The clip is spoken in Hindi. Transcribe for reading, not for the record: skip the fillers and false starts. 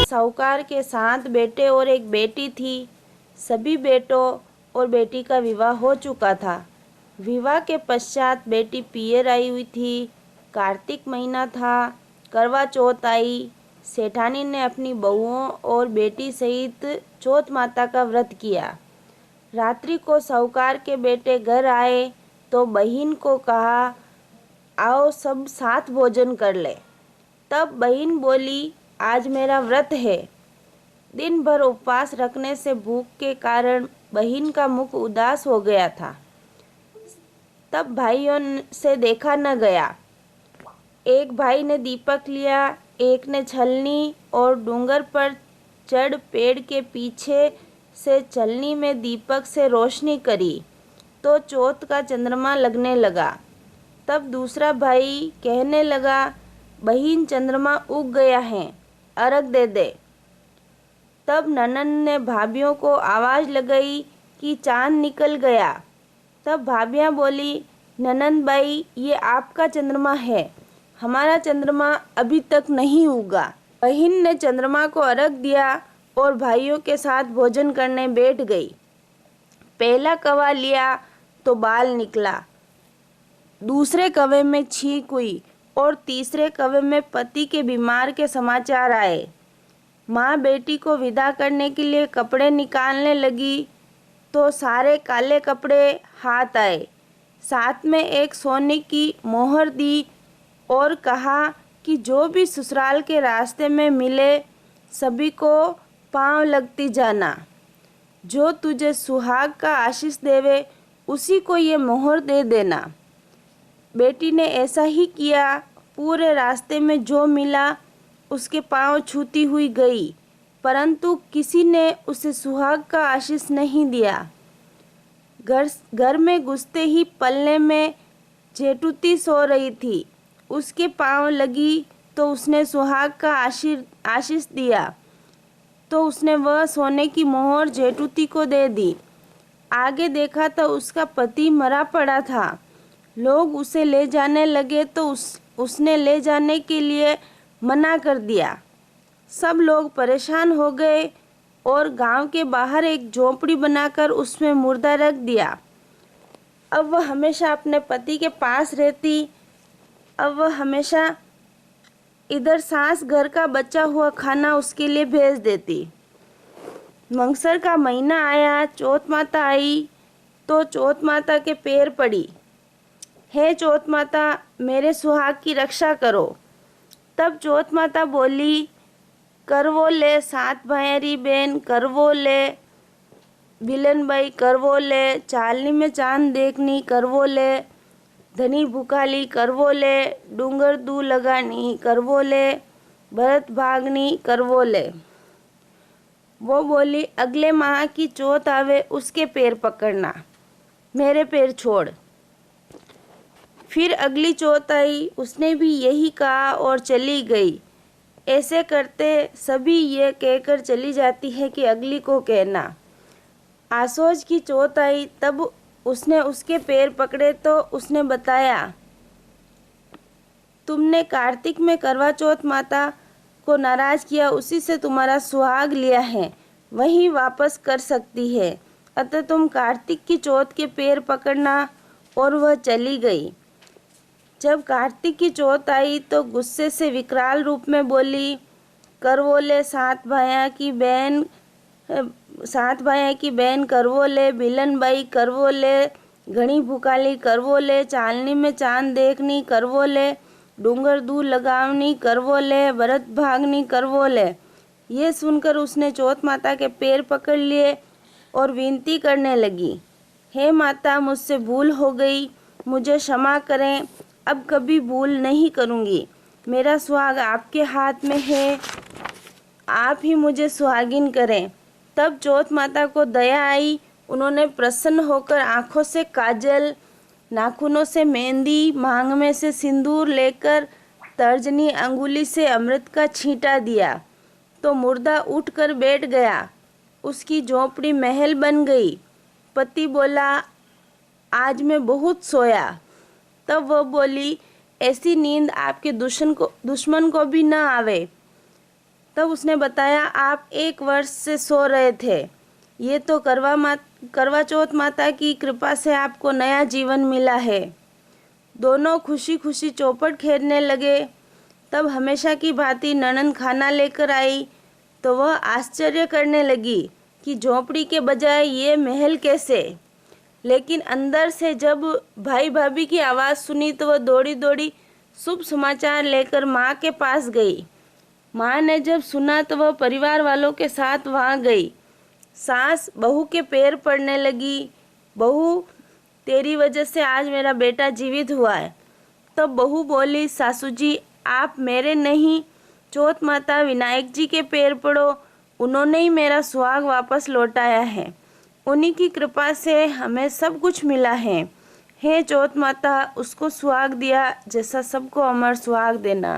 साहूकार के 7 बेटे और एक बेटी थी। सभी बेटों और बेटी का विवाह हो चुका था। विवाह के पश्चात बेटी पियर आई हुई थी। कार्तिक महीना था, करवा चौथ आई। सेठानी ने अपनी बहुओं और बेटी सहित चौथ माता का व्रत किया। रात्रि को साहूकार के बेटे घर आए तो बहन को कहा, आओ सब साथ भोजन कर ले। तब बहन बोली, आज मेरा व्रत है। दिन भर उपवास रखने से भूख के कारण बहन का मुख उदास हो गया था। तब भाइयों से देखा न गया। एक भाई ने दीपक लिया, एक ने छलनी और डूंगर पर चढ़ पेड़ के पीछे से छलनी में दीपक से रोशनी करी तो चौथ का चंद्रमा लगने लगा। तब दूसरा भाई कहने लगा, बहन चंद्रमा उग गया है, अर्घ दे दे। तब ननंद ने भाभियों को आवाज़ लगाई कि चांद निकल गया। तब भाभियाँ बोली, ननंद भाई ये आपका चंद्रमा है, हमारा चंद्रमा अभी तक नहीं उगा। बहन ने चंद्रमा को अर्घ दिया और भाइयों के साथ भोजन करने बैठ गई। पहला कवा लिया तो बाल निकला, दूसरे कवे में छींक हुई और तीसरे कवे में पति के बीमार के समाचार आए। माँ बेटी को विदा करने के लिए कपड़े निकालने लगी तो सारे काले कपड़े हाथ आए। साथ में एक सोने की मोहर दी और कहा कि जो भी ससुराल के रास्ते में मिले सभी को पांव लगती जाना। जो तुझे सुहाग का आशीष देवे उसी को ये मोहर दे देना। बेटी ने ऐसा ही किया। पूरे रास्ते में जो मिला उसके पांव छूती हुई गई, परंतु किसी ने उसे सुहाग का आशीष नहीं दिया। घर में घुसते ही पलने में जेठूती सो रही थी। उसके पांव लगी तो उसने सुहाग का आशीष दिया तो उसने वह सोने की मोहर जेठूती को दे दी। आगे देखा तो उसका पति मरा पड़ा था। लोग उसे ले जाने लगे तो उसने ले जाने के लिए मना कर दिया। सब लोग परेशान हो गए और गांव के बाहर एक झोपड़ी बनाकर उसमें मुर्दा रख दिया। अब वह हमेशा अपने पति के पास रहती। अब वह हमेशा इधर सास घर का बचा हुआ खाना उसके लिए भेज देती। मंगसर का महीना आया, चौथ माता आई तो चौथ माता के पैर पड़ी, हे चौथ माता मेरे सुहाग की रक्षा करो। तब चौथ माता बोली, करवो ले 7 भाइयारी बहन, करवो ले बिलन बाई, करवो ले चालनी में चांद देखनी, करवो ले धनी भूखाली, करवो ले डूंगर दू लगानी, करवो ले भरत भागनी, करवो ले। वो बोली, अगले माह की चौथ आवे उसके पैर पकड़ना, मेरे पैर छोड़। फिर अगली चौथ आई, उसने भी यही कहा और चली गई। ऐसे करते सभी ये कहकर चली जाती है कि अगली को कहना। आसोज की चौथ आई, तब उसने उसके पैर पकड़े तो उसने बताया, तुमने कार्तिक में करवा चौथ माता को नाराज किया, उसी से तुम्हारा सुहाग लिया है, वही वापस कर सकती है, अतः तुम कार्तिक की चौथ के पैर पकड़ना। और वह चली गई। जब कार्तिक की चौथ आई तो गुस्से से विकराल रूप में बोली, करवो ले 7 भाइयाँ की बहन, 7 भाइयाँ की बहन करवो ले, बिलन बाई करवो ले, घनी भूखाली करवो ले, चालनी में चांद देखनी करवो ले, डूंगर दूर लगावनी करवो ले, भरत भागनी करवो ले। ये सुनकर उसने चौथ माता के पैर पकड़ लिए और विनती करने लगी, हे माता मुझसे भूल हो गई, मुझे क्षमा करें, अब कभी भूल नहीं करूँगी। मेरा सुहाग आपके हाथ में है, आप ही मुझे सुहागिन करें। तब चौथ माता को दया आई। उन्होंने प्रसन्न होकर आँखों से काजल, नाखूनों से मेहंदी, मांग में से सिंदूर लेकर तर्जनी अंगुली से अमृत का छींटा दिया तो मुर्दा उठकर बैठ गया। उसकी झोपड़ी महल बन गई। पति बोला, आज मैं बहुत सोया। तब वह बोली, ऐसी नींद आपके दुश्मन को भी न आवे। तब उसने बताया, आप 1 वर्ष से सो रहे थे। ये तो करवा चौथ माता की कृपा से आपको नया जीवन मिला है। दोनों खुशी खुशी चौपट खेलने लगे। तब हमेशा की भांति ननंद खाना लेकर आई तो वह आश्चर्य करने लगी कि झोंपड़ी के बजाय ये महल कैसे। लेकिन अंदर से जब भाई भाभी की आवाज़ सुनी तो वह दौड़ी दौड़ी शुभ समाचार लेकर माँ के पास गई। माँ ने जब सुना तो वह परिवार वालों के साथ वहाँ गई। सास बहू के पैर पड़ने लगी। बहू, तेरी वजह से आज मेरा बेटा जीवित हुआ है। तब बहू बोली, सासू जी आप मेरे नहीं, चौथ माता विनायक जी के पैर पड़ो, उन्होंने ही मेरा सुहाग वापस लौटाया है। उन्हीं की कृपा से हमें सब कुछ मिला है। हे चौथ माता, उसको सुहाग दिया जैसा सबको अमर सुहाग देना।